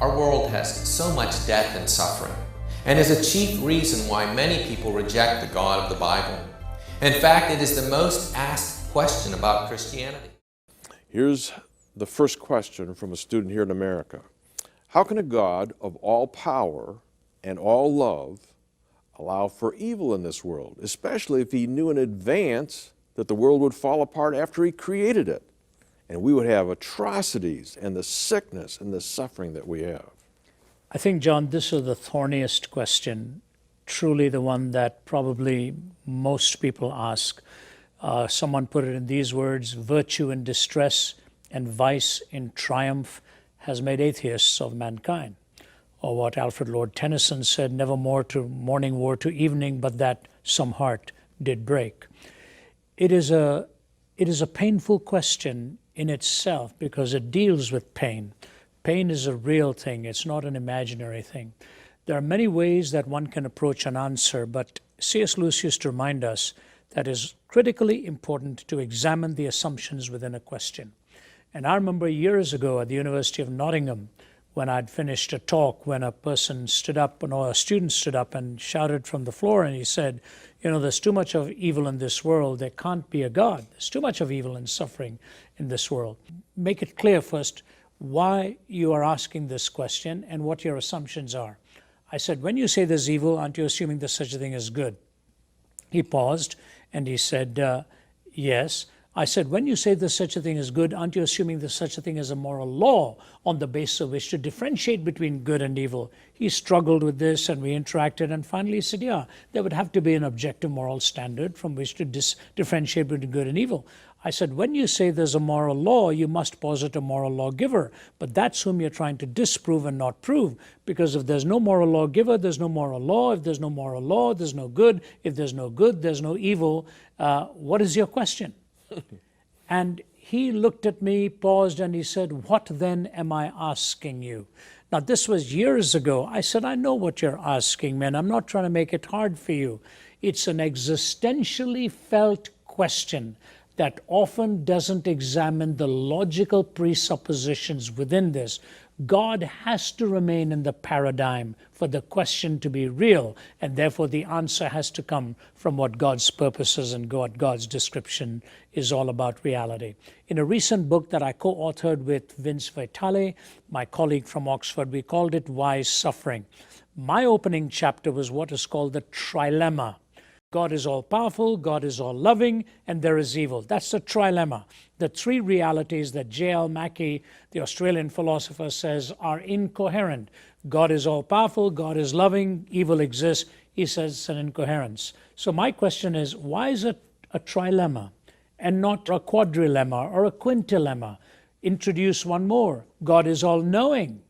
Our world has so much death and suffering, and is a chief reason why many people reject the God of the Bible. In fact, it is the most asked question about Christianity. Here's the first question from a student here in America. How can a God of all power and all love allow for evil in this world, especially if he knew in advance that the world would fall apart after he created it, and we would have atrocities and the sickness and the suffering that we have? I think, John, this is the thorniest question, truly the one that probably most people ask. Someone put it in these words: virtue in distress and vice in triumph has made atheists of mankind. Or what Alfred Lord Tennyson said, never more to morning wore to evening, but that some heart did break. It is a painful question in itself because it deals with pain. Pain is a real thing, it's not an imaginary thing. There are many ways that one can approach an answer, but C.S. Lewis used to remind us that it is critically important to examine the assumptions within a question. And I remember years ago at the University of Nottingham, when I'd finished a talk, when a person stood up, or a student stood up and shouted from the floor, and he said, you know, there's too much of evil in this world, there can't be a God. There's too much of evil and suffering in this world. Make it clear first why you are asking this question and what your assumptions are. I said, when you say there's evil, aren't you assuming there's such a thing as good? He paused and he said, yes. I said, when you say there's such a thing as good, aren't you assuming there's such a thing as a moral law on the basis of which to differentiate between good and evil? He struggled with this and we interacted, and finally he said, yeah, there would have to be an objective moral standard from which to differentiate between good and evil. I said, when you say there's a moral law, you must posit a moral lawgiver, but that's whom you're trying to disprove and not prove, because if there's no moral lawgiver, there's no moral law. If there's no moral law, there's no good. If there's no good, there's no evil. What is your question? And he looked at me, paused, and he said, what then am I asking you? Now, this was years ago. I said, I know what you're asking, man. I'm not trying to make it hard for you. It's an existentially felt question that often doesn't examine the logical presuppositions within this. God has to remain in the paradigm for the question to be real, and therefore the answer has to come from what God's purposes and God's description is all about reality. In a recent book that I co-authored with Vince Vitale, my colleague from Oxford, we called it Wise Suffering. My opening chapter was what is called the trilemma. God is all-powerful, God is all-loving, and there is evil. That's the trilemma. The three realities that J.L. Mackie, the Australian philosopher, says are incoherent. God is all-powerful, God is loving, evil exists. He says it's an incoherence. So my question is, why is it a trilemma and not a quadrilemma or a quintilemma? Introduce one more. God is all-knowing.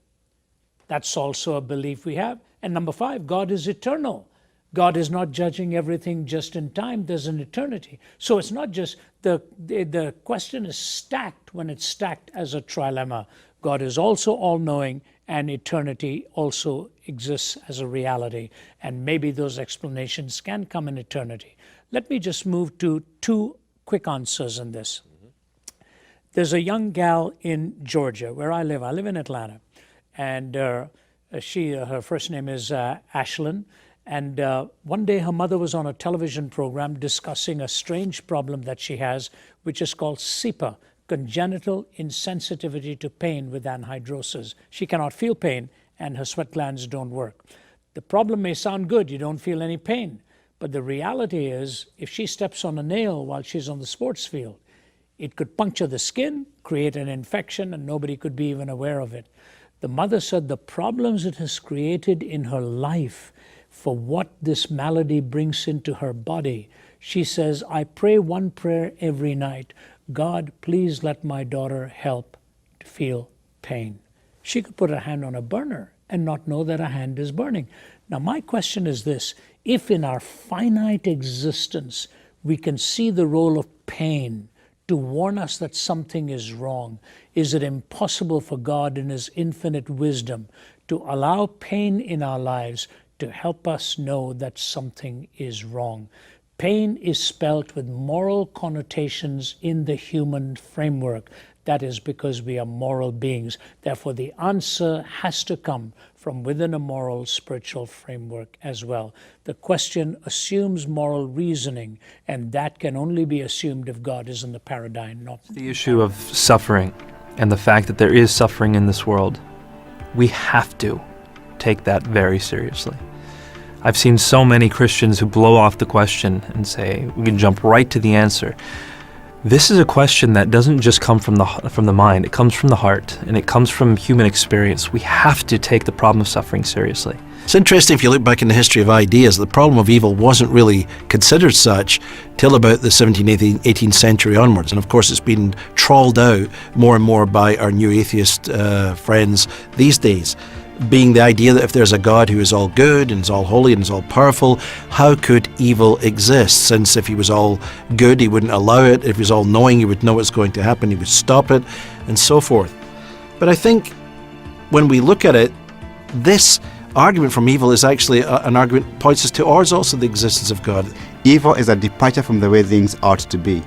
That's also a belief we have. And number 5, God is eternal. God is not judging everything just in time. There's an eternity. So it's not just the question is stacked when it's stacked as a trilemma. God is also all-knowing, and eternity also exists as a reality. And maybe those explanations can come in eternity. Let me just move to 2 quick answers in this. There's a young gal in Georgia where I live. I live in Atlanta. And her first name is Ashlyn. And one day her mother was on a television program discussing a strange problem that she has, which is called CIPA, congenital insensitivity to pain with anhidrosis. She cannot feel pain and her sweat glands don't work. The problem may sound good, you don't feel any pain. But the reality is, if she steps on a nail while she's on the sports field, it could puncture the skin, create an infection, and nobody could be even aware of it. The mother said the problems it has created in her life for what this malady brings into her body. She says, I pray one prayer every night. God, please let my daughter help to feel pain. She could put her hand on a burner and not know that her hand is burning. Now, my question is this: if in our finite existence we can see the role of pain to warn us that something is wrong, is it impossible for God in His infinite wisdom to allow pain in our lives to help us know that something is wrong? Pain is spelt with moral connotations in the human framework. that is because we are moral beings. Therefore, the answer has to come from within a moral, spiritual framework as well. The question assumes moral reasoning, and that can only be assumed if God is in the paradigm, not the issue of suffering and the fact that there is suffering in this world. We have to take that very seriously. I've seen so many Christians who blow off the question and say, we can jump right to the answer. This is a question that doesn't just come from the mind, it comes from the heart, and it comes from human experience. We have to take the problem of suffering seriously. It's interesting if you look back in the history of ideas, the problem of evil wasn't really considered such till about the 17th, 18th century onwards. And of course it's been trawled out more and more by our new atheist friends these days, being the idea that if there's a God who is all good and is all holy and is all powerful, how could evil exist? Since if he was all good, he wouldn't allow it. If he was all knowing, he would know what's going to happen, he would stop it, and so forth. But I think when we look at it, this argument from evil is actually an argument that points us towards also the existence of God. Evil is a departure from the way things ought to be.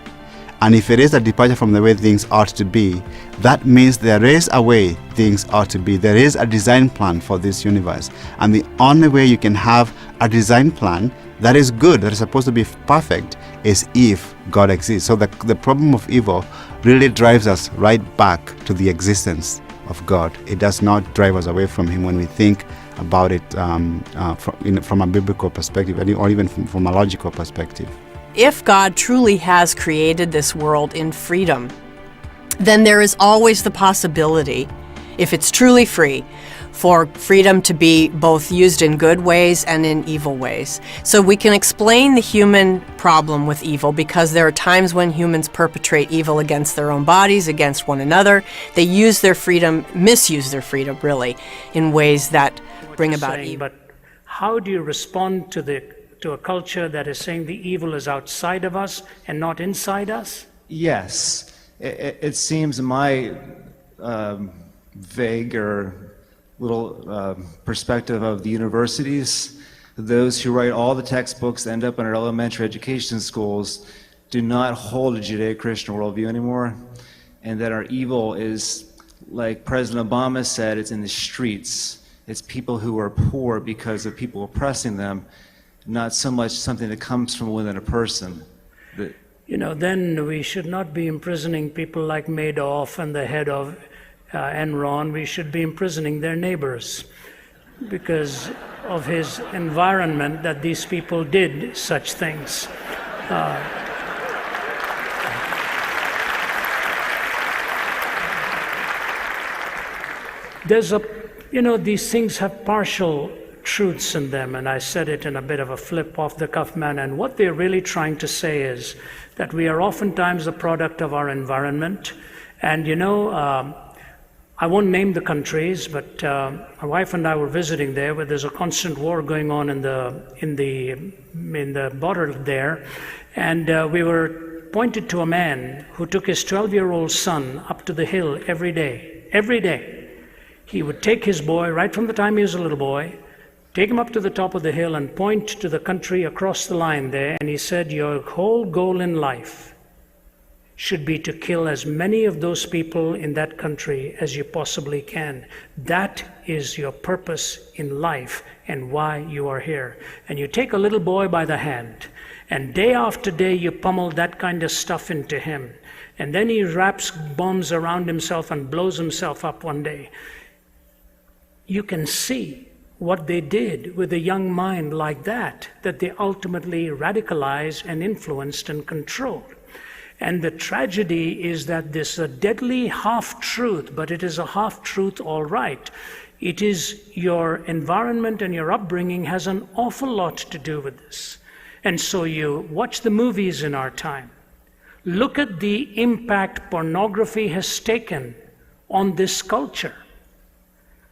And if it is a departure from the way things ought to be, that means there is a way things ought to be. There is a design plan for this universe. And the only way you can have a design plan that is good, that is supposed to be perfect, is if God exists. So the problem of evil really drives us right back to the existence of God. It does not drive us away from him when we think about it from a biblical perspective, or even from a logical perspective. If God truly has created this world in freedom, then there is always the possibility, if it's truly free, for freedom to be both used in good ways and in evil ways. So we can explain the human problem with evil because there are times when humans perpetrate evil against their own bodies, against one another. They use their freedom, misuse their freedom really, in ways that bring about evil. But how do you respond to a culture that is saying the evil is outside of us and not inside us? Yes. It seems in my vague or little perspective of the universities, those who write all the textbooks that end up in our elementary education schools do not hold a Judeo-Christian worldview anymore, and that our evil is, like President Obama said, it's in the streets. It's people who are poor because of people oppressing them, not so much something that comes from within a person. Then we should not be imprisoning people like Madoff and the head of Enron. We should be imprisoning their neighbors because of his environment that these people did such things. These things have partial truths in them, and I said it in a bit of a flip off the cuff manner, and what they're really trying to say is that we are oftentimes the product of our environment. And I won't name the countries, but my wife and I were visiting there where there's a constant war going on in the border there, and we were pointed to a man who took his 12-year-old son up to the hill every day. Every day. He would take his boy right from the time he was a little boy, take him up to the top of the hill and point to the country across the line there, and he said, your whole goal in life should be to kill as many of those people in that country as you possibly can. That is your purpose in life and why you are here. And you take a little boy by the hand, and day after day you pummel that kind of stuff into him. And then he wraps bombs around himself and blows himself up one day. You can see what they did with a young mind like that they ultimately radicalized and influenced and controlled. And the tragedy is that this is a deadly half-truth, but it is a half-truth all right. It is your environment and your upbringing has an awful lot to do with this. And so you watch the movies in our time. Look at the impact pornography has taken on this culture.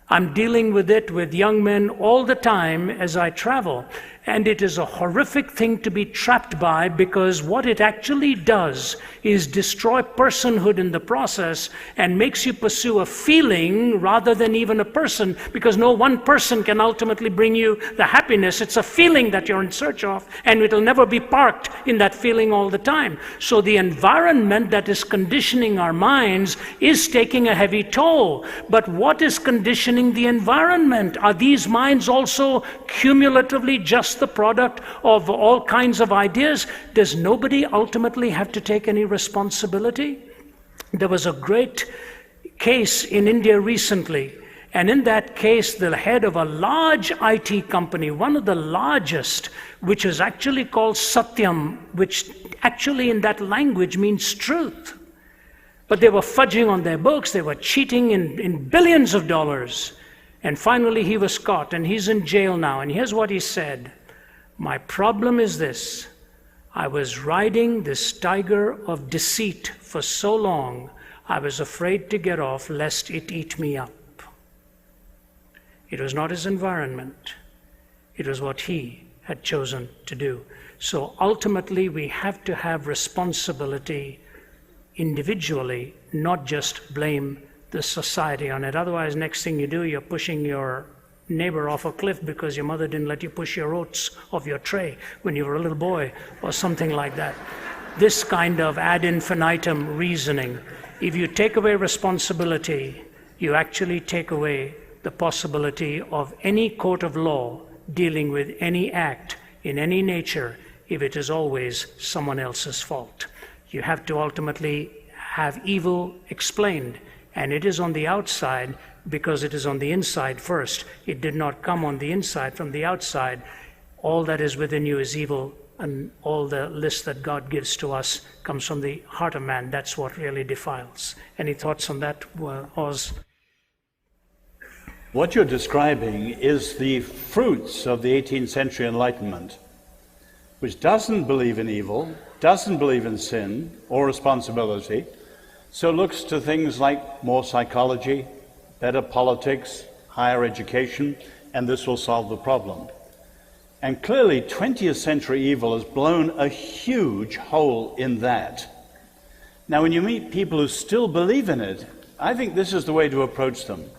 I'm dealing with it with young men all the time as I travel. And it is a horrific thing to be trapped by, because what it actually does is destroy personhood in the process and makes you pursue a feeling rather than even a person, because no one person can ultimately bring you the happiness. It's a feeling that you're in search of, and it'll never be parked in that feeling all the time. So the environment that is conditioning our minds is taking a heavy toll. But what is conditioning the environment? Are these minds also cumulatively just the product of all kinds of ideas? Does nobody ultimately have to take any responsibility? There was a great case in India recently, and in that case, the head of a large IT company, one of the largest, which is actually called Satyam, which actually in that language means truth. But they were fudging on their books, they were cheating in billions of dollars. And finally he was caught, and he's in jail now. And here's what he said: "My problem is this. I was riding this tiger of deceit for so long, I was afraid to get off lest it eat me up." It was not his environment. It was what he had chosen to do. So ultimately we have to have responsibility individually, not just blame the society on it. Otherwise, next thing you do, you're pushing your neighbor off a cliff because your mother didn't let you push your oats off your tray when you were a little boy, or something like that. This kind of ad infinitum reasoning. If you take away responsibility, you actually take away the possibility of any court of law dealing with any act in any nature if it is always someone else's fault. You have to ultimately have evil explained, and it is on the outside because it is on the inside first. It did not come on the inside from the outside. All that is within you is evil, and all the list that God gives to us comes from the heart of man. That's what really defiles. Any thoughts on that, Oz? What you're describing is the fruits of the 18th century Enlightenment, which doesn't believe in evil, doesn't believe in sin or responsibility, so looks to things like more psychology, better politics, higher education, and this will solve the problem. And clearly 20th century evil has blown a huge hole in that. Now when you meet people who still believe in it, I think this is the way to approach them.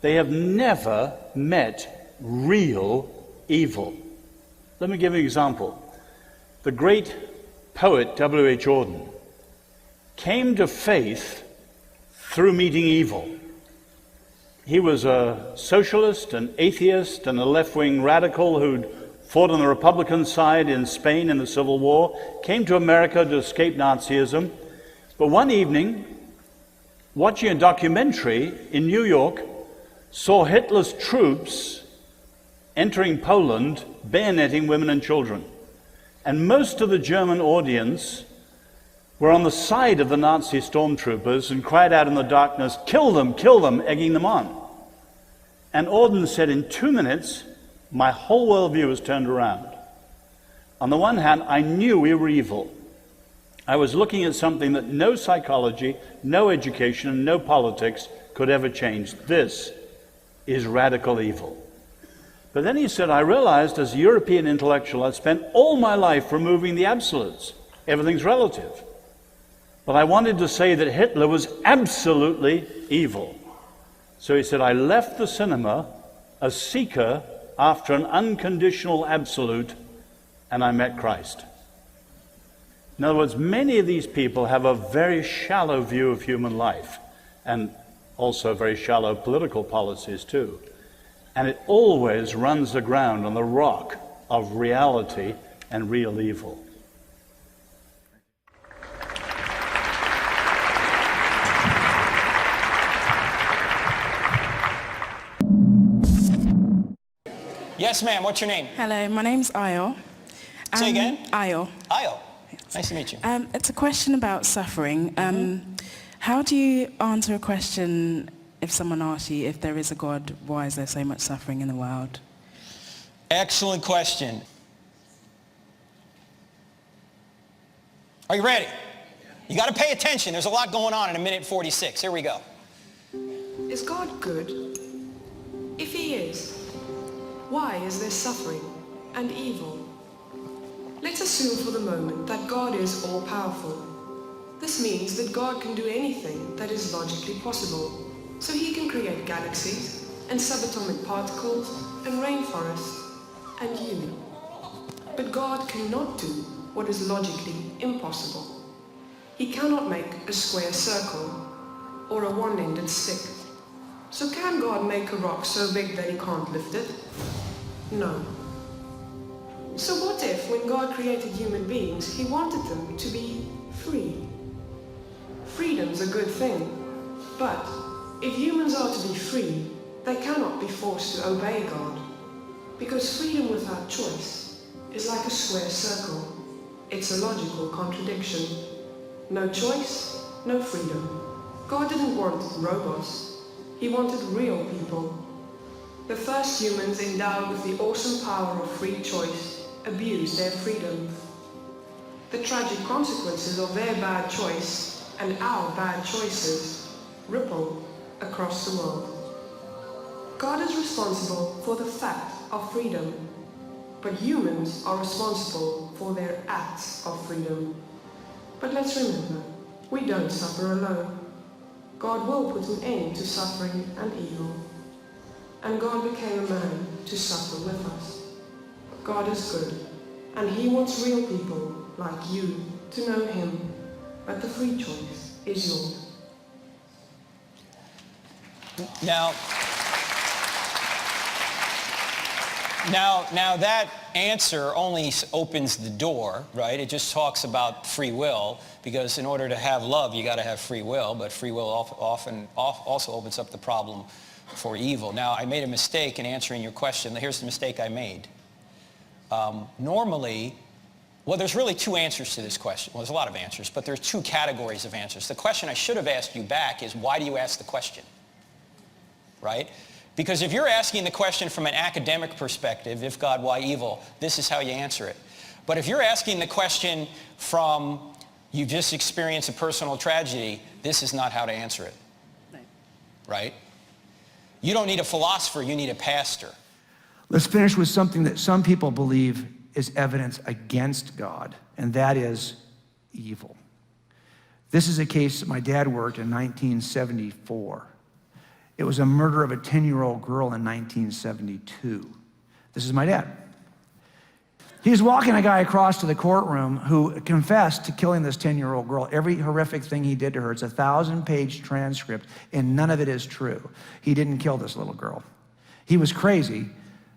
They have never met real evil. Let me give you an example. The great poet W.H. Auden came to faith through meeting evil. He was a socialist, an atheist, and a left-wing radical who'd fought on the Republican side in Spain in the Civil War, came to America to escape Nazism. But one evening, watching a documentary in New York, saw Hitler's troops entering Poland, bayoneting women and children. And most of the German audience were on the side of the Nazi stormtroopers and cried out in the darkness, kill them, egging them on. And Auden said, in 2 minutes, my whole worldview was turned around. On the one hand, I knew we were evil. I was looking at something that no psychology, no education, and no politics could ever change. This is radical evil. But then he said, I realized as a European intellectual, I'd spent all my life removing the absolutes. Everything's relative. But I wanted to say that Hitler was absolutely evil. So he said, I left the cinema a seeker after an unconditional absolute, and I met Christ. In other words, many of these people have a very shallow view of human life, and also very shallow political policies too. And it always runs aground on the rock of reality and real evil. Yes, ma'am. What's your name? Hello, my name's Ayo. Say again? Ayo. Ayo. Nice to meet you. It's a question about suffering. How do you answer a question if someone asks you, if there is a God, why is there so much suffering in the world? Excellent question. Are you ready? You got to pay attention. There's a lot going on in 1:46. Here we go. Is God good? If he is, why is there suffering? and evil. Let's assume for the moment that God is all-powerful. This means that God can do anything that is logically possible. So he can create galaxies, and subatomic particles, and rainforests, and you. But God cannot do what is logically impossible. He cannot make a square circle, or a one-ended stick. So can God make a rock so big that he can't lift it? No. So what if, when God created human beings, he wanted them to be free? Freedom's a good thing, but if humans are to be free, they cannot be forced to obey God, because freedom without choice is like a square circle. It's a logical contradiction. No choice, no freedom. God didn't want robots. He wanted real people. The first humans endowed with the awesome power of free choice abused their freedom. The tragic consequences of their bad choice and our bad choices ripple across the world. God is responsible for the fact of freedom, but humans are responsible for their acts of freedom. But let's remember, we don't suffer alone. God will put an end to suffering and evil. And God became a man to suffer with us. God is good, and he wants real people like you to know him, but the free choice is yours. Now that answer only opens the door, right? It just talks about free will, because in order to have love, you got to have free will, but free will often also opens up the problem for evil. Now, I made a mistake in answering your question. Here's the mistake I made. Normally, well, there's really two answers to this question. Well, there's a lot of answers, but there's two categories of answers. The question I should have asked you back is, why do you ask the question? Right? Because if you're asking the question from an academic perspective, if God, why evil, this is how you answer it. But if you're asking the question from, you just experienced a personal tragedy, this is not how to answer it. Right? You don't need a philosopher, you need a pastor. Let's finish with something that some people believe is evidence against God, and that is evil. This is a case that my dad worked in 1974. It was a murder of a 10-year-old girl in 1972. This is my dad. He was walking a guy across to the courtroom who confessed to killing this 10-year-old girl. Every horrific thing he did to her. It's a 1,000-page transcript, and none of it is true. He didn't kill this little girl. He was crazy,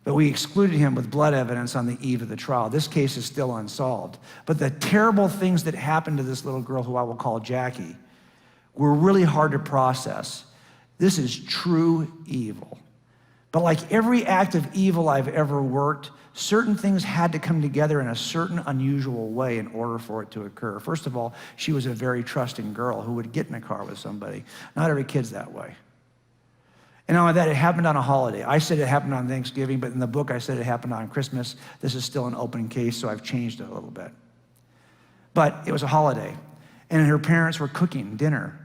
but we excluded him with blood evidence on the eve of the trial. This case is still unsolved. But the terrible things that happened to this little girl, who I will call Jackie, were really hard to process. This is true evil. But like every act of evil I've ever worked, certain things had to come together in a certain unusual way in order for it to occur. First of all, she was a very trusting girl who would get in a car with somebody. Not every kid's that way. And not only that, it happened on a holiday. I said it happened on Thanksgiving, but in the book I said it happened on Christmas. This is still an open case, so I've changed it a little bit. But it was a holiday, and her parents were cooking dinner.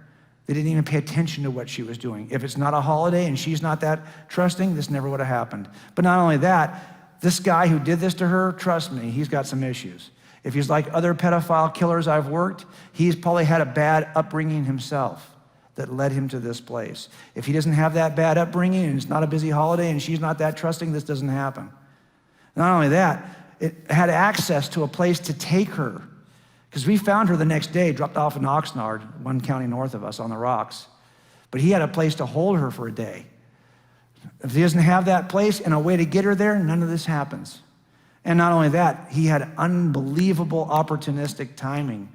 They didn't even pay attention to what she was doing. If it's not a holiday and she's not that trusting, this never would have happened. But not only that, this guy who did this to her, trust me, he's got some issues. If he's like other pedophile killers I've worked, he's probably had a bad upbringing himself that led him to this place. If he doesn't have that bad upbringing and it's not a busy holiday and she's not that trusting, this doesn't happen. Not only that, it had access to a place to take her, because we found her the next day, dropped off in Oxnard, one county north of us on the rocks. But he had a place to hold her for a day. If he doesn't have that place and a way to get her there, none of this happens. And not only that, he had unbelievable opportunistic timing.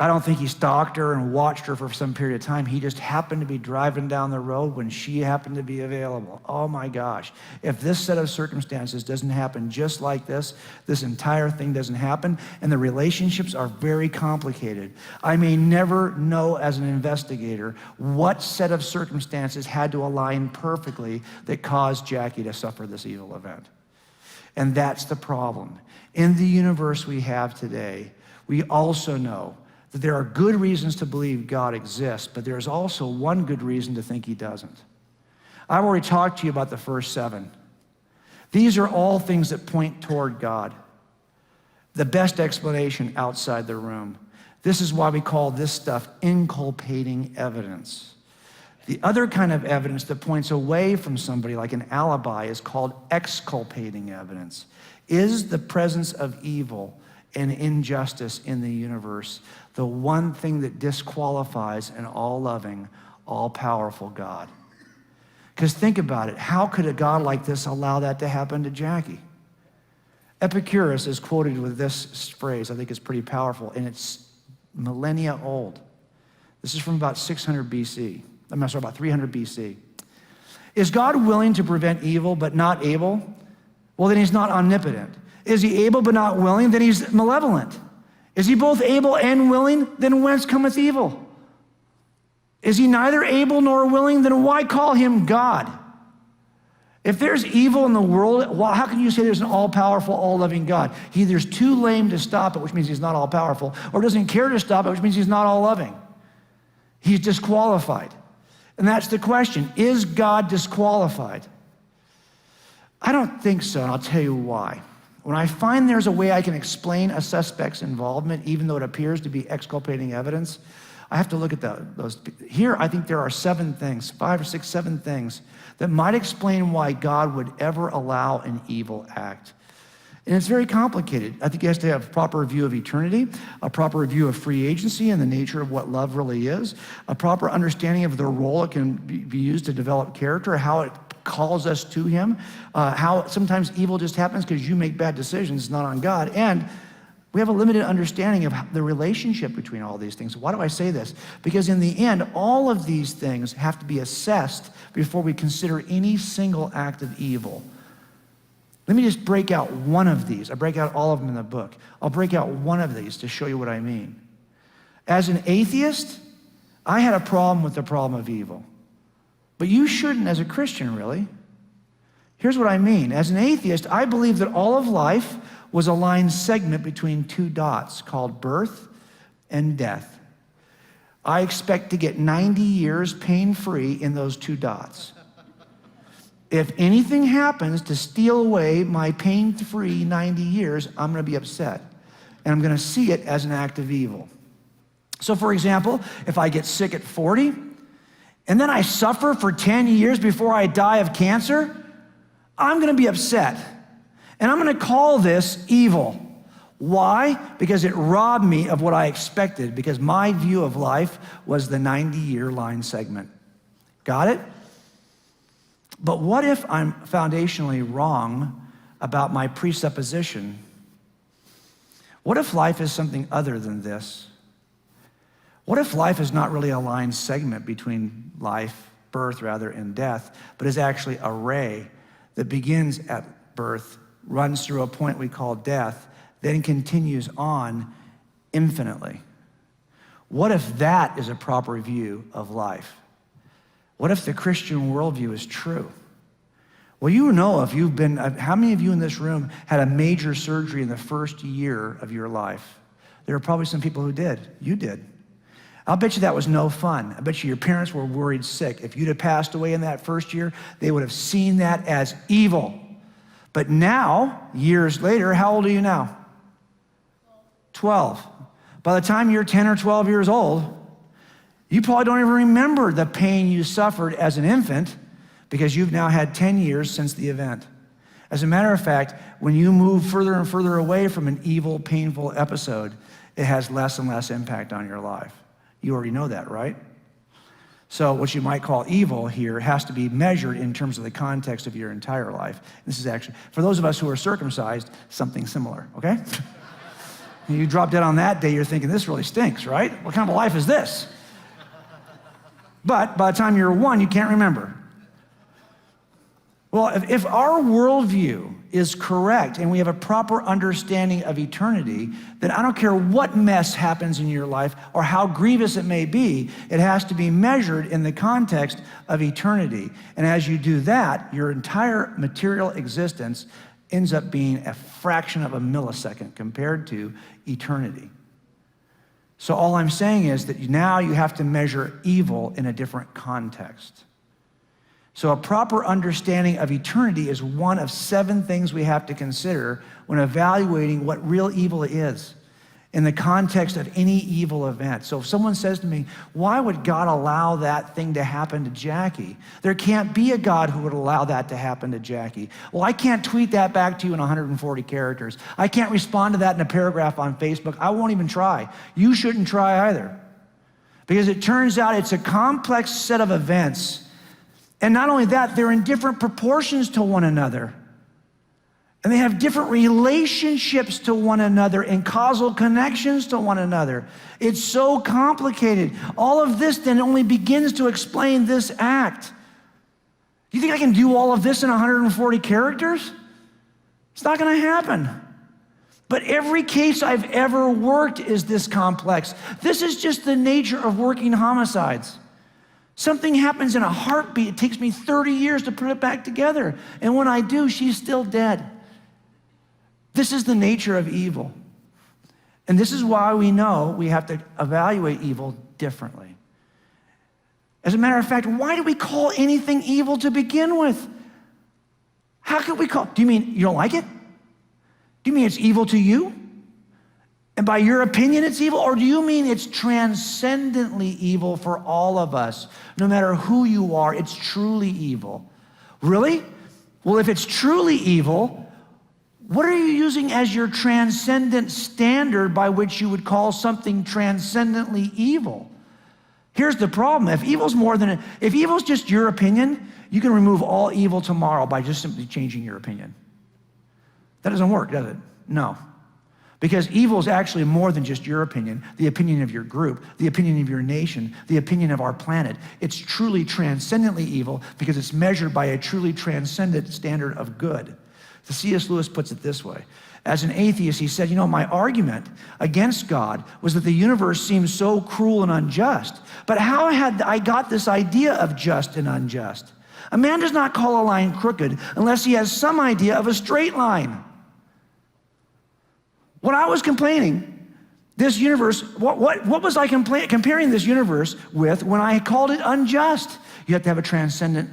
I don't think he stalked her and watched her for some period of time. He just happened to be driving down the road when she happened to be available. Oh my gosh. If this set of circumstances doesn't happen just like this entire thing doesn't happen, and the relationships are very complicated. I may never know as an investigator what set of circumstances had to align perfectly that caused Jackie to suffer this evil event. And that's the problem. In the universe we have today, we also know that there are good reasons to believe God exists, but there's also one good reason to think he doesn't. I've already talked to you about the first 7. These are all things that point toward God. The best explanation outside the room. This is why we call this stuff inculpating evidence. The other kind of evidence that points away from somebody, like an alibi, is called exculpating evidence. Is the presence of evil and injustice in the universe the one thing that disqualifies an all-loving, all-powerful God? Because think about it. How could a God like this allow that to happen to Jackie? Epicurus is quoted with this phrase. I think it's pretty powerful, and it's millennia old. This is from about 600 BC. I'm sorry, about 300 BC. Is God willing to prevent evil but not able? Well, then he's not omnipotent. Is he able but not willing? Then he's malevolent. Is he both able and willing? Then whence cometh evil? Is he neither able nor willing? Then why call him God? If there's evil in the world, well, how can you say there's an all-powerful, all-loving God? He either's too lame to stop it, which means he's not all-powerful, or doesn't care to stop it, which means he's not all-loving. He's disqualified. And that's the question. Is God disqualified? I don't think so, and I'll tell you why. When I find there's a way I can explain a suspect's involvement, even though it appears to be exculpating evidence, I have to look at those. Here, I think there are 7 things, 5 or 6, 7 things that might explain why God would ever allow an evil act. And it's very complicated. I think he has to have a proper view of eternity, a proper view of free agency and the nature of what love really is, a proper understanding of the role it can be used to develop character, how it calls us to him, how sometimes evil just happens because you make bad decisions, not on God, and we have a limited understanding of the relationship between all these things. Why do I say this? Because in the end, all of these things have to be assessed before we consider any single act of evil. Let me just break out one of these. I break out all of them in the book. I'll break out one of these to show you what I mean. As an atheist, I had a problem with the problem of evil. But you shouldn't as a Christian, really. Here's what I mean. As an atheist, I believe that all of life was a line segment between 2 dots called birth and death. I expect to get 90 years pain-free in those 2 dots. If anything happens to steal away my pain-free 90 years, I'm going to be upset. And I'm going to see it as an act of evil. So, for example, if I get sick at 40, and then I suffer for 10 years before I die of cancer, I'm going to be upset. And I'm going to call this evil. Why? Because it robbed me of what I expected, because my view of life was the 90-year line segment. Got it? But what if I'm foundationally wrong about my presupposition? What if life is something other than this? What if life is not really a line segment between life, birth rather, and death, but is actually a ray that begins at birth, runs through a point we call death, then continues on infinitely? What if that is a proper view of life? What if the Christian worldview is true? Well, you know, if you've been, how many of you in this room had a major surgery in the first year of your life? There are probably some people who did. You did. I'll bet you that was no fun. I bet you your parents were worried sick. If you'd have passed away in that first year, they would have seen that as evil. But now, years later, how old are you now? 12. By the time you're 10 or 12 years old, you probably don't even remember the pain you suffered as an infant because you've now had 10 years since the event. As a matter of fact, when you move further and further away from an evil, painful episode, it has less and less impact on your life. You already know that, right? So what you might call evil here has to be measured in terms of the context of your entire life. This is actually, for those of us who are circumcised, something similar, okay? You drop dead on that day, you're thinking, this really stinks, right? What kind of a life is this? But by the time you're 1, you can't remember. Well, if our worldview is correct and we have a proper understanding of eternity, then I don't care what mess happens in your life or how grievous it may be, it has to be measured in the context of eternity. And as you do that, your entire material existence ends up being a fraction of a millisecond compared to eternity. So all I'm saying is that now you have to measure evil in a different context. So a proper understanding of eternity is one of 7 things we have to consider when evaluating what real evil is in the context of any evil event. So if someone says to me, why would God allow that thing to happen to Jackie? There can't be a God who would allow that to happen to Jackie. Well, I can't tweet that back to you in 140 characters. I can't respond to that in a paragraph on Facebook. I won't even try. You shouldn't try either. Because it turns out it's a complex set of events. And not only that, they're in different proportions to one another. And they have different relationships to one another and causal connections to one another. It's so complicated. All of this then only begins to explain this act. Do you think I can do all of this in 140 characters? It's not going to happen. But every case I've ever worked is this complex. This is just the nature of working homicides. Something happens in a heartbeat. It takes me 30 years to put it back together. And when I do, she's still dead. This is the nature of evil. And this is why we know we have to evaluate evil differently. As a matter of fact, why do we call anything evil to begin with? How could we call? Do you mean you don't like it? Do you mean it's evil to you? And by your opinion it's evil? Or do you mean it's transcendently evil for all of us? No matter who you are, it's truly evil. Really? Well, if it's truly evil, what are you using as your transcendent standard by which you would call something transcendently evil? Here's the problem. If evil's just your opinion, you can remove all evil tomorrow by just simply changing your opinion. That doesn't work, does it? No. Because evil is actually more than just your opinion, the opinion of your group, the opinion of your nation, the opinion of our planet. It's truly transcendently evil because it's measured by a truly transcendent standard of good. The C.S. Lewis puts it this way. As an atheist, he said, my argument against God was that the universe seems so cruel and unjust. But how had I got this idea of just and unjust? A man does not call a line crooked unless he has some idea of a straight line. When I was complaining, this universe, what was I comparing this universe with when I called it unjust? You have to have a transcendent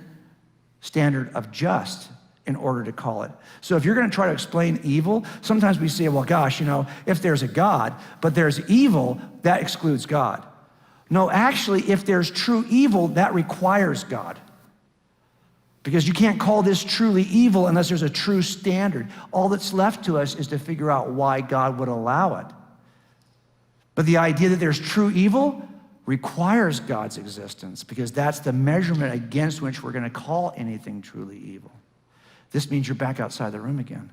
standard of just in order to call it. So if you're going to try to explain evil, sometimes we say, well, gosh, if there's a God, but there's evil, that excludes God. No, actually, if there's true evil, that requires God. Because you can't call this truly evil unless there's a true standard. All that's left to us is to figure out why God would allow it. But the idea that there's true evil requires God's existence because that's the measurement against which we're going to call anything truly evil. This means you're back outside the room again.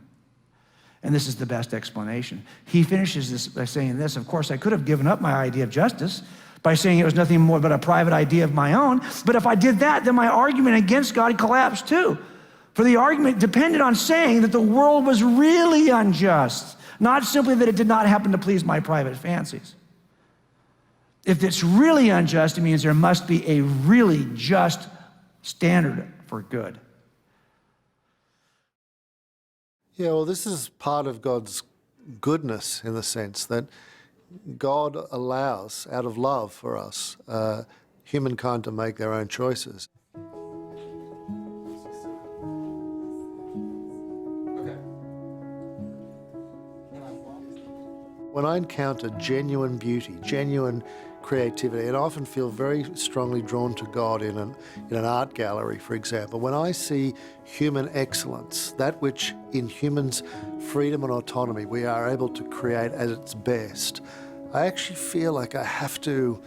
And this is the best explanation. He finishes this by saying this, of course, I could have given up my idea of justice by saying it was nothing more but a private idea of my own. But if I did that, then my argument against God collapsed too. For the argument depended on saying that the world was really unjust, not simply that it did not happen to please my private fancies. If it's really unjust, it means there must be a really just standard for good. Yeah, well, this is part of God's goodness in the sense that God allows, out of love for us, humankind to make their own choices. When I encounter genuine beauty, genuine creativity, and I often feel very strongly drawn to God in an art gallery, for example. When I see human excellence, that which in humans' freedom and autonomy we are able to create at its best, I actually feel like I have to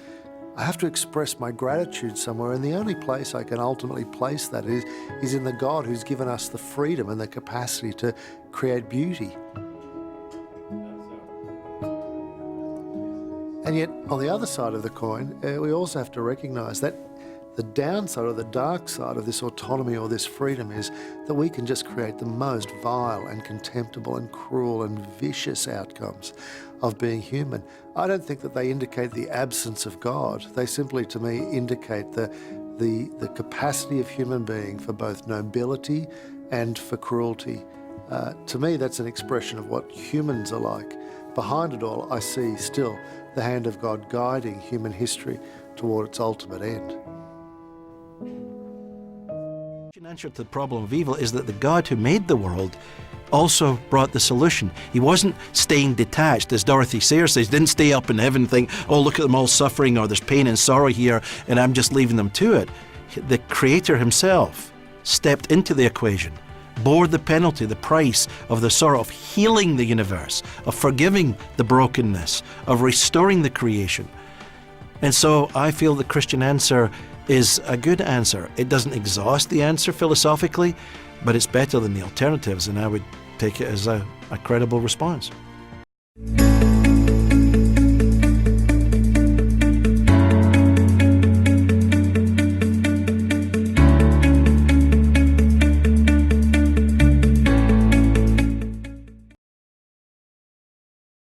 express my gratitude somewhere, and the only place I can ultimately place that is in the God who's given us the freedom and the capacity to create beauty. And yet, on the other side of the coin, we also have to recognize that the downside or the dark side of this autonomy or this freedom is that we can just create the most vile and contemptible and cruel and vicious outcomes of being human. I don't think that they indicate the absence of God. They simply, to me, indicate the capacity of human being for both nobility and for cruelty. To me, that's an expression of what humans are like. Behind it all, I see still the hand of God guiding human history toward its ultimate end. answer to the problem of evil is that the God who made the world also brought the solution. He wasn't staying detached, as Dorothy Sayers says. He didn't stay up in heaven and think, oh, look at them all suffering, or there's pain and sorrow here, and I'm just leaving them to it. The Creator himself stepped into the equation, bore the penalty, the price of the sorrow of healing the universe, of forgiving the brokenness, of restoring the creation. And so I feel the Christian answer is a good answer. It doesn't exhaust the answer philosophically, but it's better than the alternatives, and I would take it as a credible response.